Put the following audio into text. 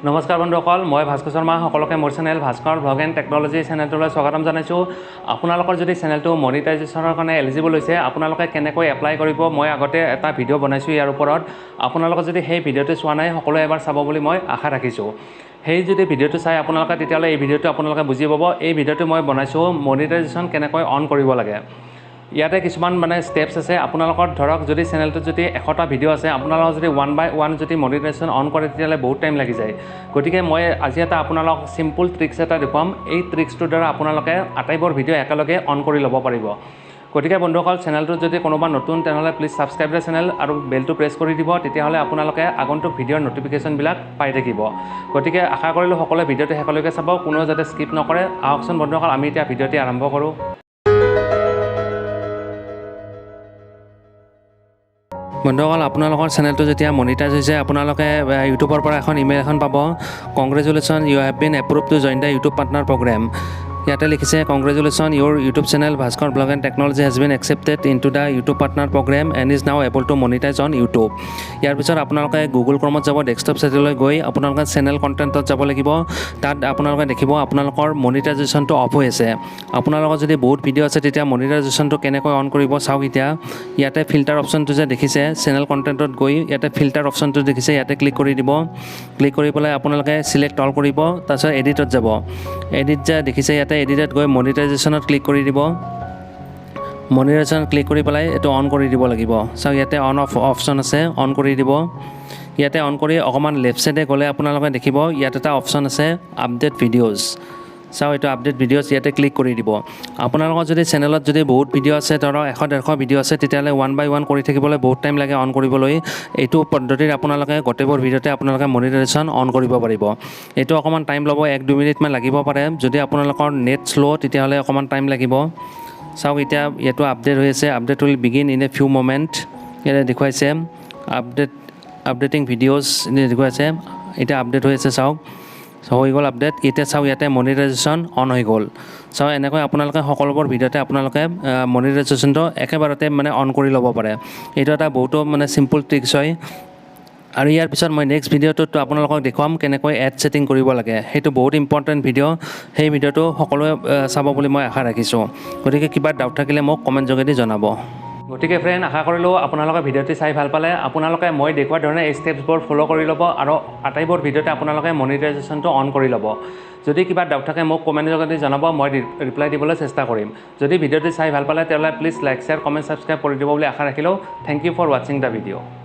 নমস্কাৰ বন্ধুসকল, মই ভাস্কৰ শৰ্মা। সকলোকে মোৰ channel Bhaskar vlog and technology চেনেলটোলৈ স্বাগতম জনাইছোঁ। আপোনালোকৰ যদি চেনেলটো মনিটাইজেশ্যনৰ কাৰণে এলিজিবল হৈছে, আপোনালোকে কেনেকৈ এপ্লাই কৰিব, মই আগতে এটা ভিডিঅ' বনাইছোঁ ইয়াৰ ওপৰত। আপোনালোকে যদি সেই ভিডিঅ'টো চোৱা নাই, সকলোৱে এবাৰ চাব বুলি মই আশা ৰাখিছোঁ। সেই যদি ভিডিঅ'টো চাই আপোনালোকে, তেতিয়াহ'লে এই ভিডিঅ'টো আপোনালোকে বুজি পাব। এই ভিডিঅ'টো মই বনাইছোঁ মনিটাইজেশ্যন কেনেকৈ অন কৰিব লাগে। ইয়াতে কিছুমান ষ্টেপছ আছে। আপোনালোকৰ ধৰক যদি চেনেলটোত যদি 100টা ভিডিঅ' আছে, আপোনালোকক যদি 1 by 1 যদি মনিটাইজেশ্যন অন কৰে, তেতিয়াহ'লে বহুত টাইম লাগি যায়। গতিকে মই আজি এটা আপোনালোকক চিম্পল ট্ৰিক্স এটা দেখুৱাম। এই ট্ৰিক্সটোৰ দ্বাৰা আপোনালোকে আটাইবোৰ ভিডিঅ' একেলগে অন কৰি ল'ব পাৰিব। গতিকে বন্ধুসকল, চেনেলটোত যদি কোনোবা নতুন, তেনেহ'লে প্লিজ ছাবস্ক্ৰাইব দ্য চেনেল আৰু বেলটো প্ৰেছ কৰি দিব। তেতিয়াহ'লে আপোনালোকে আগন্তুক ভিডিঅ'ৰ নটিফিকেশ্যনবিলাক পাই থাকিব। গতিকে আশা কৰিলোঁ সকলোৱে ভিডিঅ'টো শেষলৈকে চাব, কোনেও যাতে স্কিপ নকৰে। আহকচোন বন্ধুসকল, আমি এতিয়া ভিডিঅ'টি আৰম্ভ কৰোঁ। বন্ধুসকল, আপোনালোকৰ চেনেলটো যেতিয়া মনিটাইজ হৈছে, আপোনালোকে ইউটিউবৰ পৰা এখন ইমেইল এখন পাব। Congratulation, you have been approve to join the YouTube partner program. ইয়াতে লিখিছে, congratulation, your YouTube channel Bhaskar vlog and technology has been accepted in to the YouTube partner program and is now able to monetise on YouTube. ইয়াৰ পিছত আপোনালোকে Google ক্ৰমত যাব, desktop ছেটিংলৈ গৈ আপোনালোকে channel কণ্টেণ্টত যাব লাগিব। তাত আপোনালোকে দেখিব আপোনালোকৰ মনিটাইজেশ্যনটো অফ হৈ আছে। আপোনালোকৰ যদি বহুত ভিডিঅ' আছে, তেতিয়া মনিটাইজেশ্যনটো কেনেকৈ অন কৰিব চাওক। এতিয়া ইয়াতে ফিল্টাৰ অপশ্যনটো যে দেখিছে, চেনেল কণ্টেণ্টত গৈ ইয়াতে ফিল্টাৰ অপশ্যনটো দেখিছে, ইয়াতে ক্লিক কৰি দিব। ক্লিক কৰি পেলাই আপোনালোকে চিলেক্ট অল কৰিব। তাৰপিছত এডিটত যাব। এডিট যে দেখিছে, ইয়াতে এডিটত গৈ মনিটাইজেশ্যনত ক্লিক কৰি দিব। মনিটাইজেশ্যন ক্লিক কৰি পেলাই এইটো অন কৰি দিব লাগিব। চাওক ইয়াতে অন অফ অপশ্যন আছে, অন কৰি দিব। ইয়াতে অন কৰি অকণমান লেফ্ট ছাইডে গ'লে আপোনালোকে দেখিব ইয়াত এটা অপশ্যন আছে, আপডেট ভিডিঅ'জ। চাওক এইটো আপডেট ভিডিঅ'জ, ইয়াতে ক্লিক কৰি দিব। আপোনালোকৰ যদি চেনেলত যদি বহুত ভিডিঅ' আছে, ধৰক 100-150 ভিডিঅ' আছে, তেতিয়াহ'লে 1 by 1 কৰি থাকিবলৈ বহুত টাইম লাগে অন কৰিবলৈ। এইটো পদ্ধতিত আপোনালোকে গোটেইবোৰ ভিডিঅ'তে আপোনালোকে মনিটাইজেশ্যন অন কৰিব পাৰিব। এইটো অকণমান টাইম ল'ব, 1-2 মিনিটমান লাগিব পাৰে। যদি আপোনালোকৰ নেট শ্ল', তেতিয়াহ'লে অকণমান টাইম লাগিব। চাওক এতিয়া এইটো আপডেট হৈ আছে। Update will begin in a few moment. ইয়াতে দেখুৱাইছে আপডেটিং ভিডিঅ'জ দেখুৱাইছে। এতিয়া আপডেট হৈ আছে, চাওক হৈ গ'ল আপডেট। এতিয়া চাওক ইয়াতে মনিটাইজেশ্যন অন হৈ গ'ল। চাওক এনেকৈ আপোনালোকে সকলোবোৰ ভিডিঅ'তে আপোনালোকে মনিটাইজেশ্যনটো একেবাৰতে অন কৰি ল'ব পাৰে। এইটো এটা বহুতো চিম্পল ট্ৰিক্স হয়। আৰু ইয়াৰ পিছত মই নেক্সট ভিডিঅ'টোত আপোনালোকক দেখুৱাম কেনেকৈ এড ছেটিং কৰিব লাগে। সেইটো বহুত ইম্পৰ্টেণ্ট ভিডিঅ'। সেই ভিডিঅ'টো সকলোৱে চাব বুলি মই আশা ৰাখিছোঁ। গতিকে কিবা ডাউট থাকিলে মোক কমেণ্ট যোগেদি জনাব। গতিকে ফ্ৰেণ্ড, আশা কৰিলোঁ আপোনালোকে ভিডিঅ'টি চাই ভাল পালে। আপোনালোকে মই দেখুওৱা ধৰণে এই ষ্টেপছবোৰ ফ'ল' কৰি ল'ব আৰু আটাইবোৰ ভিডিঅ'তে আপোনালোকে মনিটাইজেশ্যনটো অন কৰি ল'ব। যদি কিবা ডাউট থাকে মোক কমেণ্ট যোগেদি জনাব, মই ৰিপ্লাই দিবলৈ চেষ্টা কৰিম। যদি ভিডিঅ'টি চাই ভাল পালে, তেতিয়াহ'লে please like, share, comment, subscribe কৰি দিব বুলি আশা ৰাখিলোঁ। থেংক ইউ ফৰ ৱাচিং দ্য ভিডিঅ'।